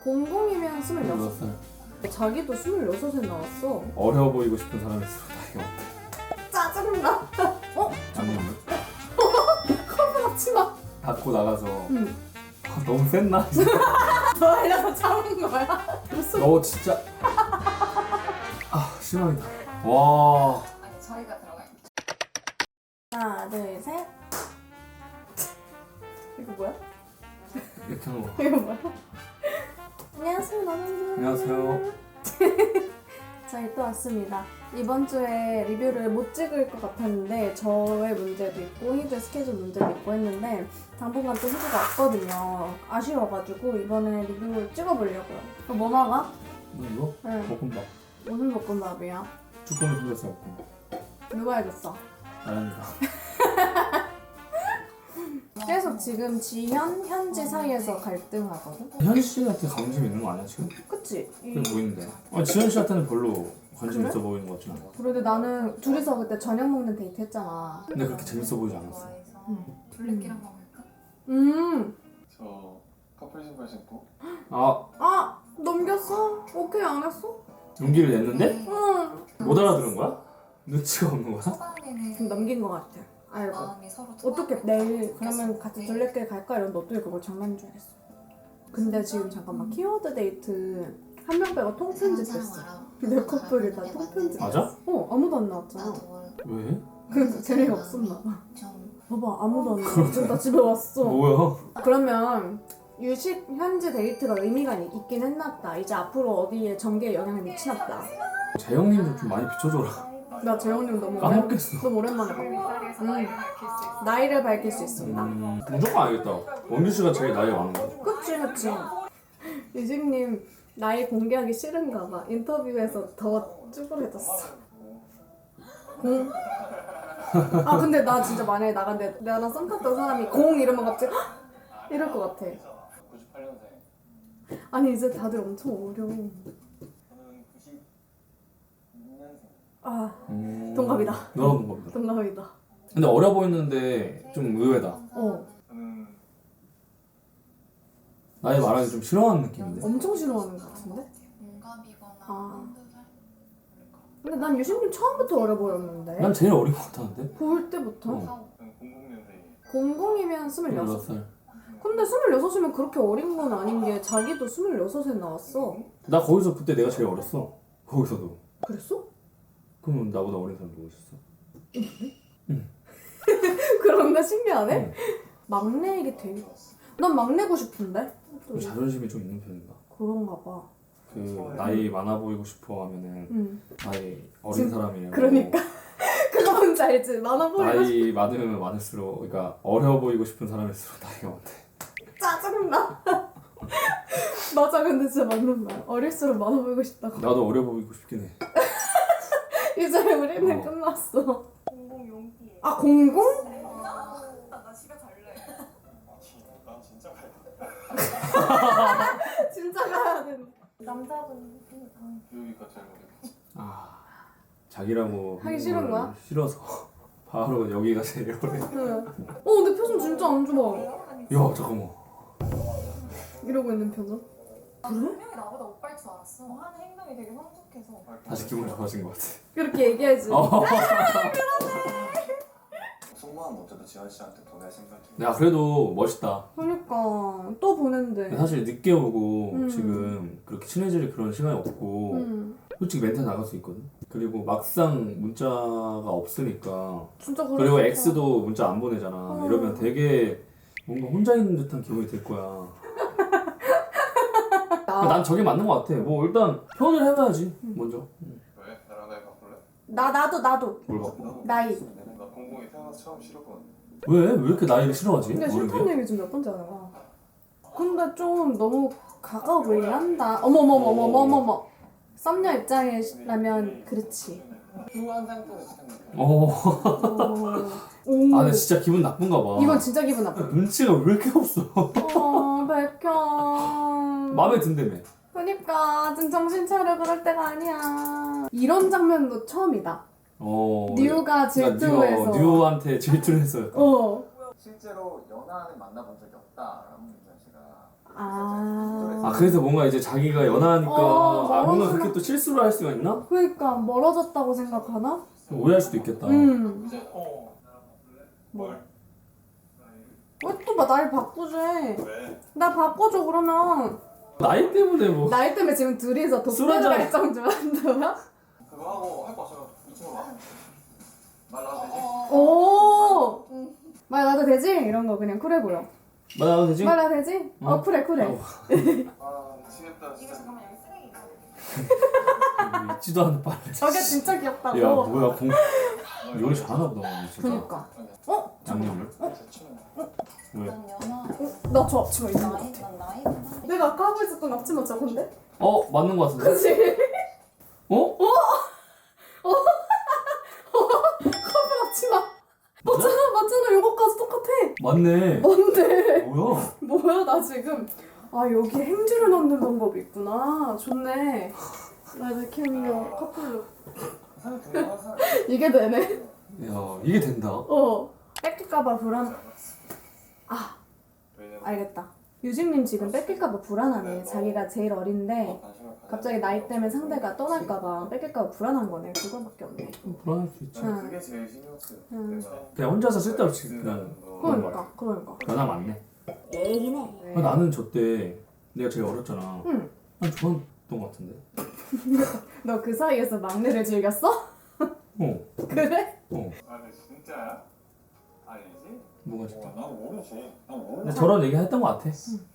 공공이면 26. 26살. 자기도 26에 나왔어. 어려 보이고 싶은 사람일수록 나이가 어때? 짜증나. 어? 잠깐만. 커버 넣지 마. 닫고 나가서 응. 너무 셌나? 너 알려서 참은 거야? 무슨? 너 진짜 실망이다. 와. 아니 저희가 들어갈게요. 하나, 둘, 셋. 이거 뭐야? 이렇게 하는 거. 이거 뭐야? 안녕하세요, 남원준. 안녕하세요. 저희 또 왔습니다. 이번 주에 리뷰를 못 찍을 것 같았는데 저의 문제도 있고 희주의 스케줄 문제도 있고 했는데 당분간 또 희주가 왔거든요. 아쉬워가지고 이번에 리뷰를 찍어보려고요. 그럼 뭐 나가? 너 이거? 응. 볶음밥. 무슨 볶음밥이야? 쭈꾸미 삼겹살 볶음밥. 누가 해줬어? 나란이가. 계속 지금 지현, 현지 사이에서 갈등하거든? 현희 씨한테 관심 있는 거 아니야 지금? 그치? 그래 보이는데. 지현 씨한테는 별로 관심 그래? 있어 보이는 것 같진 않아. 그런데 나는 둘이서 그때 저녁 먹는 데이트 했잖아. 근데 그렇게 재밌어 보이지 않았어. 둘레길 한번 갈까? 저 커플 신발 신고 넘겼어? 오케이 안 했어? 용기를 냈는데 응. 못 알아들은 거야? 눈치가 없는 거야? 초반에는 좀 넘긴 것 같아. 알고. 마음이 서로 어떻게 내일 그러면 같이 둘레길 갈까? 이러는데 어떻게 그걸 장난인 줄 알았어. 근데 지금 잠깐만 키워드 데이트 한 명 빼고 통편집했어. 내 커플이 다 통편집. 맞아? 아무도 안 나왔잖아. 나도 왜? 그래서 재미가 없었나 봐. 좀 봐봐 아무도 안 나왔어. 지금 나 집에 왔어. 뭐야? 그러면 유식 현지 데이트가 의미가 있긴 했나 보다. 이제 앞으로 어디에 전개에 영향을 미치나 보다. 재영님 좀 많이 비춰줘라. 나 재영님 너무 까먹겠어. 너무 오랜만에 봐. 자리에서 나이를 밝힐 수 있어. 나이를 밝힐 수 있습니다. 무조건 알겠다. 원규 씨가 제일 나이가 많은 거야. 그치. 유식님 나이 공개하기 싫은가 봐. 인터뷰에서 더 쭈그려졌어. 공. 근데 나 진짜 만약에 나간데 나랑 썸 탔던 사람이 공 이러면 갑자기 헉! 이럴 것 같아. 98년생. 아니 이제 다들 엄청 어려. 저는 96년생. 동갑이다. 너랑 동갑이다. 동갑이다. 근데 어려 보이는데 좀 의외다. 저는 나이 말하기 좀 싫어하는 느낌인데. 엄청 싫어하는 것 같은데? 동갑이거나 아. 한두 살? 근데 난 유식님 처음부터 어려 보였는데. 난 제일 어린 것 같았는데. 볼 때부터? 어. 저는 00년생이에요. 00이면 26. 26살. 근데 26이면 그렇게 어린 건 아닌 게 자기도 26에 나왔어. 나 거기서 그때 내가 제일 어렸어. 거기서도. 그랬어? 그럼 나보다 어린 사람 누구 있었어? 그런데 신기하네? 응. 막내 얘기 되게. 난 막내고 싶은데? 또 자존심이 좀 있는 편인가? 그런가 봐. 그 나이 많아 보이고 싶어 하면은 응. 나이 어린 사람이에요. 그러니까. 그거 뭔지 알지? 많아 보이고 싶 나이 많으면 많을수록, 그러니까 어려 보이고 싶은 사람일수록 나이가 많대. 짜증나. 맞아, 근데 진짜 맞는 말. 어릴수록 많아 보이고 싶다고. 나도 어려 보이고 싶긴 해. 이제 우리는 어. 끝났어. 00용기에. 아, 00? 나 집에 갈래. 난 진짜 가야 돼. 진짜 가야 돼. 남자분. 교육이가 제일 어려워. 자기라고 하기 하는 싫은 걸 거야? 싫어서 바로 여기가 제일 어려. 응. 근데 표정 진짜 안 좋아. 야 잠깐만. 이러고 있는 표정. 분명히 나보다 오빠일 줄 알았어. 하는 행동이 되게 성숙해서. 다시 기분 좋아진 것 같아. 그렇게 얘기해야지. 승무원 못해도 지현 씨한테 보낼 생각이. 야 그래도 멋있다. 그러니까 또 보낸대. 사실 늦게 오고 음. 지금 그렇게 친해질 그런 시간이 없고 솔직히 멘탈 나갈 수 있거든. 그리고 막상 문자가 없으니까, 진짜 그리고 그랬어. X도 문자 안 보내잖아. 이러면 되게 뭔가 혼자 있는 듯한 기분이 들 거야. 난 저게 맞는 것 같아. 뭐 일단 표현을 해봐야지 먼저. 왜? 나랑 나이 바꿀래? 나도. 뭘 바꿔? 나이. 나 00이 태어나서 처음 싫었거든. 왜 이렇게 나이를 싫어하지? 근데 어른 게? 싫다는 얘기 지금 몇 번째 하는 거야. 근데 좀 너무 가까워 보이긴 한다. 어머머머머머머머. 썸녀 입장이라면 그렇지. 흉한 상태에서 시켰는데. 오. 아 근데 진짜 기분 나쁜가 봐. 이건 진짜 기분 나빠. 눈치가 왜 이렇게 없어? 백현. 마음에 든다며. 그니까 지금 정신 차려, 그럴 때가 아니야. 이런 장면도 처음이다. 뉴가 질투해서. 뉴한테 질투를 했어요. 실제로 연하는 만나본 적이 없다라고 민선 씨가. 아 그래서 뭔가 이제 자기가 연하니까 뭔가 멀어지나? 그렇게 또 실수를 할 수가 있나? 그러니까 멀어졌다고 생각하나? 오해할 수도 있겠다. 이제 뭘? 왜 또 막 날 바꾸지? 왜? 나 바꿔줘 그러면. 나이 때문에 뭐. 나이 때문에 지금 둘이서 술 독대를 한잔- 할 정도야? 그거 하고 할 거 없으면 이쪽으로 와. 말 나와도 되지? 오! 말 나도 되지? 이런 거 그냥 쿨해 보여. 말하면 되지? 말 나도 되지? 어. 쿨해. 아 미치겠다 진짜. 잠깐만 여기 쓰레기 있어. 있지도 않은 빨래. 저게 진짜 귀엽다고. 야 뭐야 요리 잘하나 보다 진짜. 그니까. 양념을? 대충. 왜? 난 연하. 나저 앞치마 있는 거 나이 같아. 난 나이. 내가 아까 하고 있었던 앞치마 저건데? 맞는 거 같은데? 그치? 어? 커플 앞치마. 맞잖아. 요거까지 똑같아. 맞네. 뭔데? 뭐야? 뭐야 나 지금. 여기 행주를 넣는 방법이 있구나. 좋네. 나 이렇게 하면 커플로. 사실 근데 항상 이게 되네. 야 이게 된다. 뺏길까봐 불안. 왜냐면 알겠다. 유진님 지금 뺏길까봐 불안하네. 자기가 제일 어린데 관심을 가져야 갑자기 나이 때문에 상대가 떠날까봐 뺏길까봐 불안한 거네. 그거밖에 없네. 불안할 수 있지. 난 그게 제일 신경 쓰여. 응. 그냥 혼자서 쓸데없이 그냥 그러니까. 변화 많네. 얘기네. 나는 저때 내가 제일 어렸잖아. 응. 난 좋아했던 거 같은데. 너 그 사이에서 막내를 즐겼어? 그래? 아 근데 진짜야? 아니지? 뭐가 진짜. 난 모르지. 난 모르지. 근데 저런 얘기 했던 거 같아.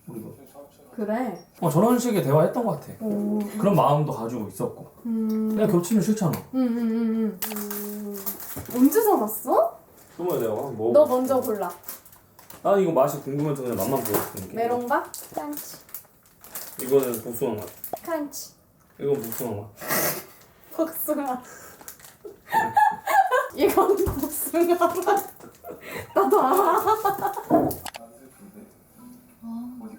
우리도. 그래. 저런 식의 대화 했던 거 같아. 오. 그런 마음도 가지고 있었고. 그냥 겹치면 싫잖아. 언제 사봤어? 정말 내가 뭐. 너 먼저 골라. 나는 이거 맛이 궁금해서 그냥 맛만 보고 메론바? 크런치. 이거는 복숭아 맛. 크런치. 이건 복숭아 맛. 복숭아. 이건 복숭아 맛. 나도 알아. 어디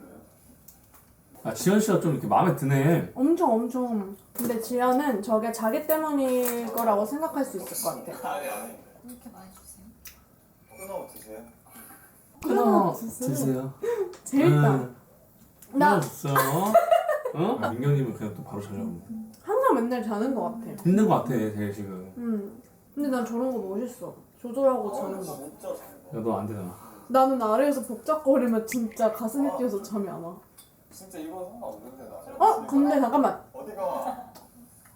가요? 지현 씨가 좀 이렇게 마음에 드네. 엄청. 근데 지연은 저게 자기 때문일 거라고 생각할 수 있을 것 같아. 아니. 왜 이렇게 많이 주세요? 끊어 드세요. 끊어 드세요. 재밌다. 나 주세요. 민경님은 그냥 또 바로 자려고. 항상 맨날 자는 것 같아. 힘든 거 같아, 되게 지금. 근데 난 저런 거 멋있어. 조절하고 자는 거. 진짜 잘. 야, 너 안 되잖아. 나는 아래에서 복잡거리면 진짜 가슴이 뛰어서 잠이 안 와. 진짜 이거 상관없는데 나. 근데 잠깐만. 어디가?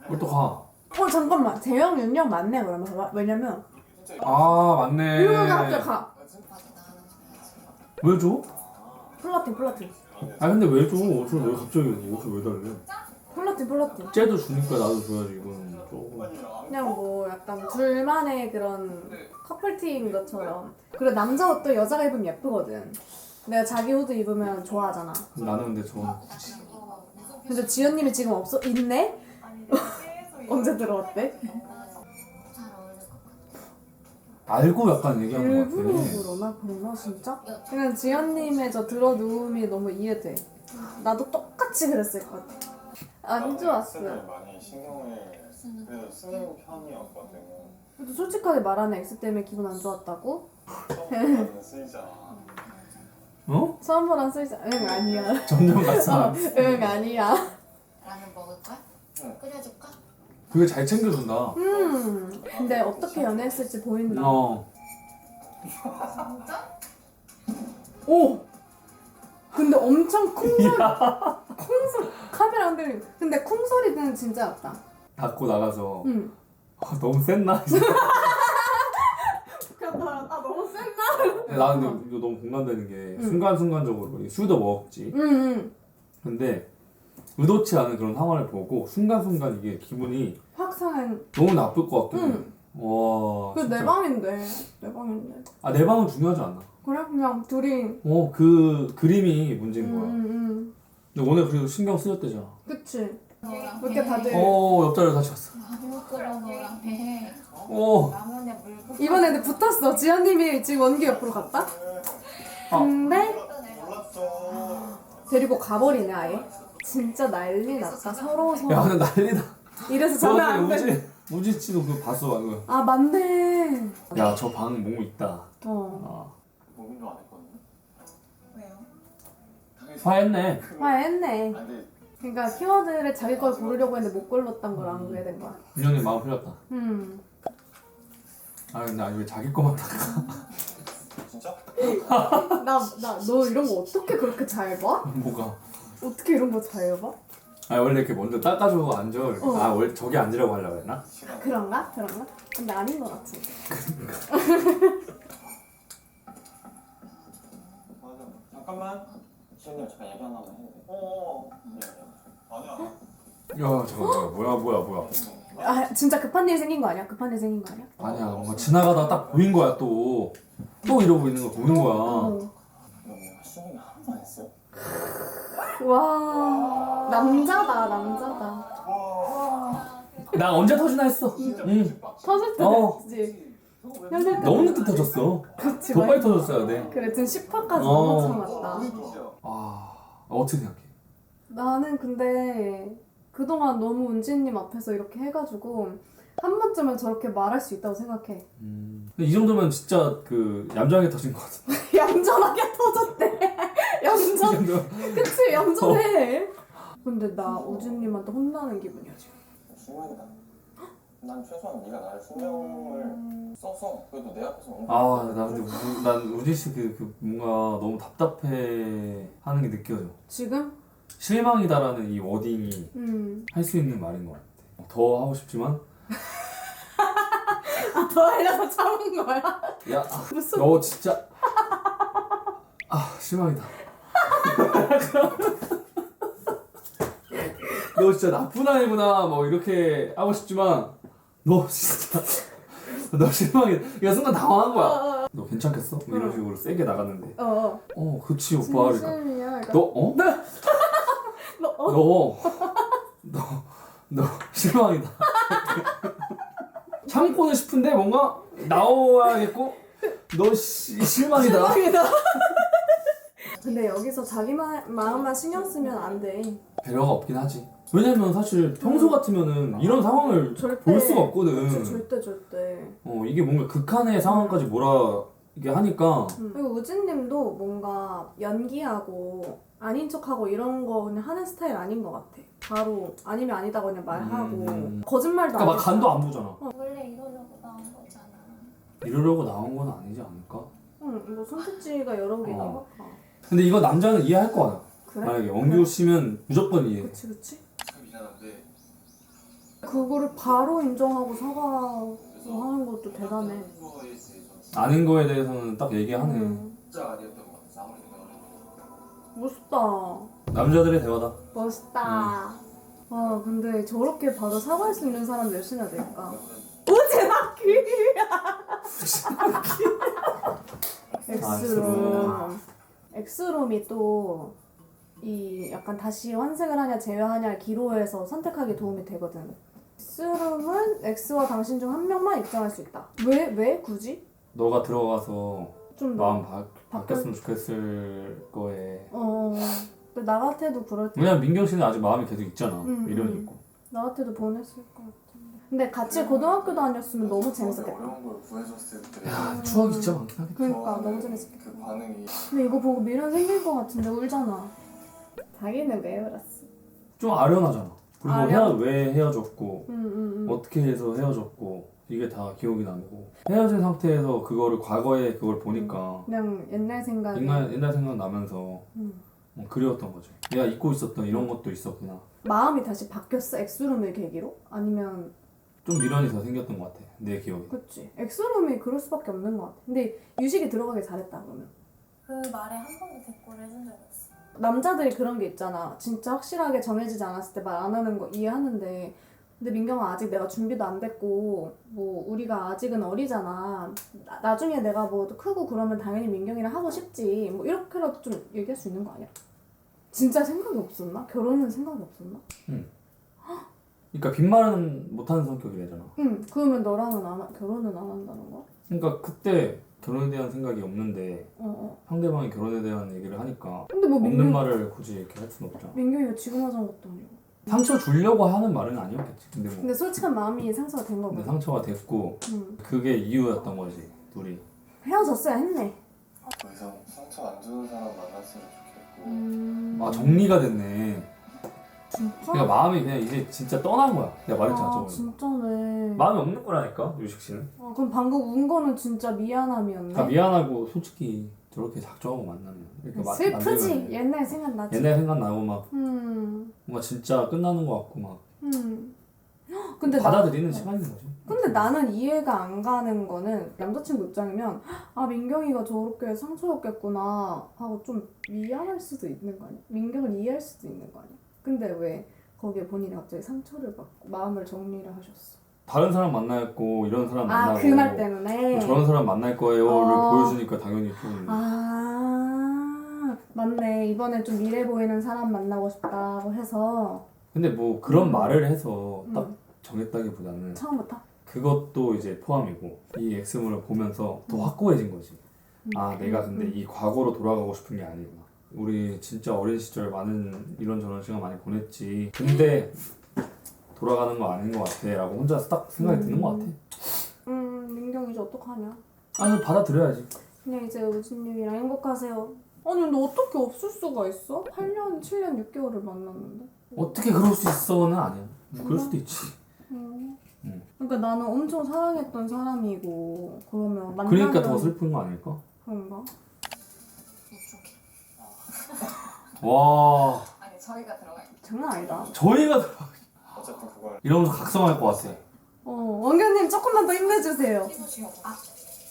뭘 또 가? 잠깐만. 재영, 윤영 맞네 그러면. 봐봐. 왜냐면 진짜 맞네. 윤영이가 갑자기 가. 맞아 나는 줘야지. 왜 줘? 플라팅. 근데 왜 줘? 옷을 왜 갑자기 옷을 왜 달래? 플라팅. 쟤도 주니까 나도 줘야지, 이거는 조금. 그냥 뭐 약간 둘만의 그런 커플티인 것처럼. 그리고 남자 옷도 여자가 입으면 예쁘거든. 내가 자기 후드 입으면 좋아하잖아. 나는 근데 저건 근데 지연님이 지금 없어? 있네? 아니 내가 계속 언제 들어왔대? 잘 어울릴 것 같아. 알고 약간 얘기하는 거 일부러 같아. 그러나 진짜? 그냥 지연님의 저 들어 누움이 너무 이해돼. 나도 똑같이 그랬을 것 같아. 안 좋았어. 많이 신경을 그래도 쓰는 편이었거든. 그래도 솔직하게 말하는 X 때문에 기분 안 좋았다고? 처음에는 쓰이잖아. 어? 처음보단 쓰이자. 응 아니야. 점점 갔어. 응 아니야. 라면 먹을까? 응. 끓여줄까? 그게 잘 챙겨준다. 근데 어떻게 연애했을지 보인다. 진짜? 오! 근데 엄청 쿵소리. 쿵소리. 카메라 안 들리고. 근데 쿵소리는 진짜 같다. 닫고 나가서 응. 너무 셌나? 너무 센다. 나는 근데 이거 너무 공감되는 게 순간순간적으로 술도 먹었지. 응. 근데 의도치 않은 그런 상황을 보고 순간순간 이게 기분이 확 상한. 너무 나쁠 것 같긴 해. 응. 와. 그 내 진짜. 방인데. 내 방인데. 내 방은 중요하지 않아. 그래? 그냥 둘이. 그 그림이 문제인 거야. 응. 근데 오늘 그래도 신경 쓰였대잖아. 그치. 너랑 왜 이렇게 다들. 옆자리로 다시 갔어. 물 끓여 너랑 해. 어. 라면에 물 붓고. 이번에는 붙었어. 지연님이 지금 원기 옆으로 갔다? 근데 몰랐어. 데리고 가버리네 아예. 진짜 난리 났다. 서러워서. 야, 근데 난리다. 이래서 자면 안 돼. 우지치도 그거 봤어 방금. 아 맞네. 야, 저 방 뭐 있다. 어. 고민도 안 했거든요. 왜요? 화했네. 화했네. 근데 그러니까 키워드를 자기 걸 고르려고 했는데 못 골랐던 걸 안 그게 된 거야. 민영이 마음 풀렸다. 아 근데 왜 자기 거만 다 진짜? 너 이런 거 어떻게 그렇게 잘 봐? 뭐가? 어떻게 이런 거 잘 봐? 아 원래 이렇게 먼저 닦아주고 앉아. 이렇게. 어. 아 원래 저기 앉으라고 하려고 했나? 시간. 그런가? 근데 아닌 것 같지. 맞아. 잠깐만. 시현님 잠깐 얘기 하나만 해도 돼? 아니야. 야 잠깐 뭐야? 아 진짜 급한 일 생긴 거 아니야? 아니야 뭔가 지나가다 딱 보인 거야 또 이러고 있는 거 보인 거야. 어. 너 뭔가 시현님이 하나도 안 했어요? 와 남자다. 나 언제 터지나 했어. 응. 터질 때 어. 됐지. 현실 때 너무 늦게 터졌어. 그렇지. 더 빨리 터졌어야 돼. 그래 지금 10화까지 어. 너무 참았다. 아 어떻게 생각해? 나는 근데 그동안 너무 은지님 앞에서 이렇게 해가지고 한 번쯤은 저렇게 말할 수 있다고 생각해. 근데 이 정도면 진짜 그 얌전하게 터진 것 같아. 얌전하게 터졌대. 이 얌전. 정도. 그치 얌전해. 근데 나 우진님한테 혼나는 기분이야 지금. 실망이다. 난 최소한 네가 나를 신경을 써서 그래도 내 앞에서 나 근데 난 우진 씨 그 뭔가 너무 답답해 하는 게 느껴져. 지금? 실망이다라는 이 워딩이 할 수 있는 말인 것 같아. 더 하고 싶지만 더 하려고 참은 거야? 야 무슨 너 진짜 실망이다. 너 진짜 나쁜 아이구나 뭐 이렇게 하고 싶지만 너 진짜 너 실망이다. 야 순간 당황한 거야. 너 괜찮겠어? 뭐 이런 식으로 세게 나갔는데 그치 오빠 그러니까 진심이야. 너 실망이다. 참고는 싶은데 뭔가 나와야겠고 너 실망이다. 실망이다. 근데 여기서 자기 마음만 신경 쓰면 안 돼. 배려가 없긴 하지. 왜냐면 사실 평소 같으면은 이런 상황을 볼 수가 없거든. 그치, 절대. 이게 뭔가 극한의 상황까지 몰아 이게 하니까 그리고 우진님도 뭔가 연기하고 아닌 척하고 이런 거 그냥 하는 스타일 아닌 것 같아. 바로 아니면 아니다고 그냥 말하고 거짓말도 그러니까 막 안 간도 안 보잖아. 원래 이러려고 나온 거잖아. 이러려고 나온 건 아니지 않을까? 응, 이거 선택지가 여러 개가 봐. 근데 이거 남자는 이해할 거야. 그래? 만약에 원규 씨면 무조건 이해. 그치. 참 미안한데 그거를 바로 인정하고 사과하는 것도 대단해. 하는 거에 대해서는 아는 거에 대해서는 딱 얘기하네. 진짜 아니었던 것 같아. 아무리 생각해도. 멋있다. 남자들의 대화다. 멋있다. 와 근데 저렇게 바로 사과할 수 있는 사람 몇이나 될까? 엑스룸. 엑스룸이 또 이 약간 다시 환생을 하냐 재회하냐 기로에서 선택하기 도움이 되거든. 엑스룸은 X와 당신 중 한 명만 입장할 수 있다. 왜 굳이? 너가 들어가서 좀 마음 바뀌었으면 좋겠을 거에. 근데 나 같아도 그럴 때. 왜냐면 민경 씨는 아직 마음이 계속 있잖아. 미련이 있고. 나 같아도 보냈을 것 같은데. 근데 같이 고등학교 다녔으면 너무 재밌었겠다. 어려운 걸 구해줬을 때 추억이 진짜 많긴 하겠다. 그러니까 너무 재밌었겠다. 그 반응이 근데 이거 보고 미련 생길 것 같은데 울잖아. 자기는 왜 울었어? 좀 아련하잖아. 그리고 아련? 왜 헤어졌고 어떻게 해서 헤어졌고 이게 다 기억이 나고 헤어진 상태에서 그거를 과거에 그걸 보니까 그냥 옛날 생각에. 옛날 생각 나면서 그리웠던 거지. 내가 잊고 있었던 이런 것도 있었구나. 마음이 다시 바뀌었어? 엑스룸을 계기로? 아니면 좀 미련이 더 생겼던 것 같아. 내 기억에. 그치. 엑스룸이 그럴 수밖에 없는 것 같아. 근데 유식이 들어가길 잘했다 그러면. 그 말에 한 번도 대꾸를 해준 적이 없어. 남자들이 그런 게 있잖아. 진짜 확실하게 정해지지 않았을 때 말 안 하는 거 이해하는데 근데 민경아 아직 내가 준비도 안 됐고 뭐 우리가 아직은 어리잖아. 나중에 내가 뭐 크고 그러면 당연히 민경이랑 하고 싶지. 뭐 이렇게라도 좀 얘기할 수 있는 거 아니야? 진짜 생각이 없었나? 결혼은 생각이 없었나? 그러니까 빈말은 못하는 성격이래잖아. 응. 그러면 너랑은 결혼은 안 한다는 거야? 그러니까 그때 결혼에 대한 생각이 없는데 상대방이 결혼에 대한 얘기를 하니까 근데 뭐 없는 말을 굳이 이렇게 할 수는 없잖아. 민경이가 지금 하자는 것도 아니고. 상처 주려고 하는 말은 아니었겠지. 근데 뭐 근데 솔직한 마음이 상처가 된 근데 거거든. 상처가 됐고 응. 그게 이유였던 거지 둘이. 헤어졌어야 했네. 더 이상 상처 안 주는 사람 만났으면 좋겠고 아 정리가 됐네. 진짜? 그러니까 마음이 그냥 이제 진짜 떠난 거야. 내가 말했잖아 아 저번에. 진짜네. 마음이 없는 거라니까 유식 씨는. 아, 그럼 방금 운 거는 진짜 미안함이었네. 다 미안하고 솔직히 저렇게 작정하고 만나면 이렇게 슬프지? 만들면 옛날 생각나지? 옛날 생각나고 막 음. 뭔가 진짜 끝나는 거 같고 막 근데 받아들이는 시간인 거지. 근데 나는 이해가 안 가는 거는 남자친구 입장이면 아 민경이가 저렇게 상처였겠구나 하고 좀 미안할 수도 있는 거 아니야? 민경을 이해할 수도 있는 거 아니야? 근데 왜 거기에 본인이 갑자기 상처를 받고 마음을 정리를 하셨어? 다른 사람 만나고 이런 사람 만나고 아 그 말 때문에? 저런 사람 만날 거예요를 어. 보여주니까 당연히 좀 아 맞네. 이번에 좀 미래 보이는 사람 만나고 싶다고 해서 근데 뭐 그런 말을 해서 딱 음. 정했다기보다는 처음부터? 그것도 이제 포함이고 이 엑스물을 보면서 더 확고해진 거지. 아 내가 근데 이 과거로 돌아가고 싶은 게 아니구나. 우리 진짜 어린 시절 많은 이런저런 시간 많이 보냈지. 근데 돌아가는 거 아닌 것 같아 라고 혼자 딱 생각이 드는 것 같아. 민경이 이제 어떡하냐? 아니 받아들여야지. 그냥 이제 우진님이랑 행복하세요. 아니 근데 어떻게 없을 수가 있어? 8년, 7년, 6개월을 만났는데. 어떻게 그럴 수 있어는 아니야. 그럴 수도 있지. 그러니까 나는 엄청 사랑했던 사람이고 그러면 만나면 그러니까 더 슬픈 거 아닐까? 그런가? 이쪽에. 와 아니 저희가 들어가 있는. 장난 아니다. 저희가 어쨌든 그걸 이러면서 각성할 것 같아. 원규님 조금만 더 힘내주세요. 피부 지워봐.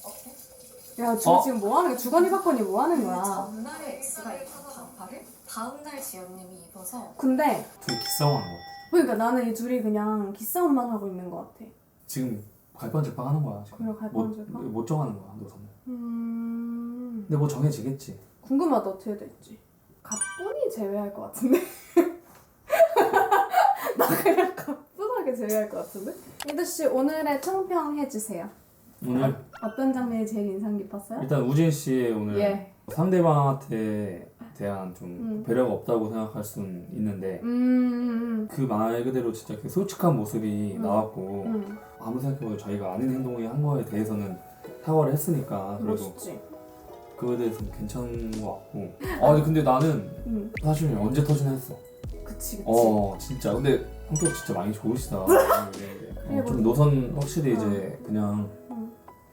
어때? 야 지금 뭐 하는 거야? 주거니 받거니 뭐 하는 거야? 전날에 X가 입은 반팔을 다음날 지연님이 입어서 근데 둘이 기싸움하는 것 같아. 그러니까 나는 이 둘이 그냥 기싸움만 하고 있는 것 같아. 지금 갈팡질팡 하는 거야 지금. 그래, 갈팡질팡? 못 정하는 거야 노선을. 음... 근데 뭐 정해지겠지. 궁금하다 어떻게 될지. 가뿐히 제외할 것 같은데? 나 그냥 가뿐하게 제외할 것 같은데? 이드씨 오늘의 총평 해주세요. 오늘 어떤 장면이 제일 인상 깊었어요? 일단 우진 씨의 오늘 예. 상대방한테 대한 좀 배려가 없다고 생각할 수는 있는데 그 말 그대로 진짜 그 솔직한 모습이 나왔고 아무리 생각해봐도 자기가 아닌 행동을 한 거에 대해서는 사과를 했으니까 그래도 멋있지? 그거에 대해서는 괜찮은 것 같고 아니 근데 나는 사실 언제 터지나 했어. 그치 진짜 근데 성격 진짜 많이 좋으시다. 좀 뭐. 노선 확실히 이제 그냥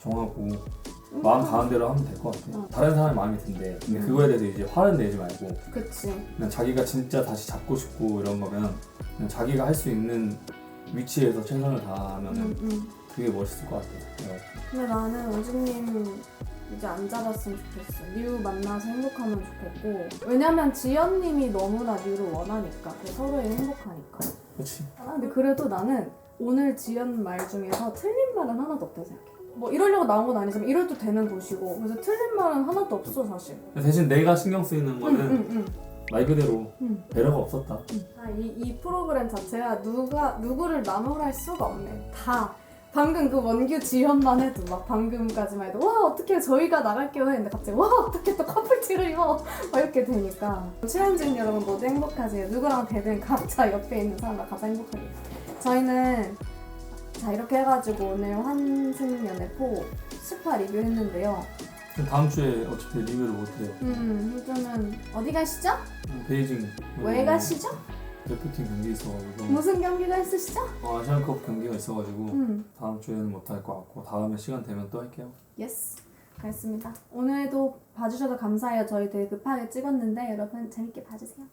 정하고 마음 가는 대로 하면 될 것 같아. 다른 사람의 마음이 든대. 근데 그거에 대해서 이제 화를 내지 말고 그치. 그냥 자기가 진짜 다시 잡고 싶고 이런 거면 그냥 자기가 할 수 있는 위치에서 최선을 다하면은 그게 멋있을 것 같아. 근데 나는 우진님 이제 안 잡았으면 좋겠어. 류 만나서 행복하면 좋겠고 왜냐면 지연님이 너무나 류를 원하니까 서로의 행복하니까. 그렇지. 근데 그래도 나는 오늘 지연 말 중에서 틀린 말은 하나도 없다고 생각해. 뭐 이러려고 나온 건 아니지만 이래도 되는 곳이고 그래서 틀린 말은 하나도 없어 사실. 대신 내가 신경 쓰이는 거는 말 그대로 배려가 없었다. 이 프로그램 자체가 누구를 나무랄 수가 없네. 다 방금 그 원규 지연만 해도 막 방금까지만 해도 와 어떻게 저희가 나갈게요 했는데 갑자기 와 어떻게 또 커플티를 입어 막 이렇게 되니까 출연진 여러분 모두 행복하세요. 누구랑 되든 각자 옆에 있는 사람과 가장 행복하게. 저희는 자 이렇게 해가지고 오늘 환승연애포 스파 리뷰했는데요. 다음 주에 어차피 리뷰를 못해. 일단은 어디 가시죠? 베이징. 왜 가시죠? 대표팀 경기 있어가지고. 무슨 경기가 있으시죠? 아시안컵 경기가 있어가지고 다음 주에는 못할 것 같고 다음에 시간 되면 또 할게요. 예스. 알겠습니다. 오늘도 봐주셔서 감사해요. 저희 되게 급하게 찍었는데 여러분 재밌게 봐주세요.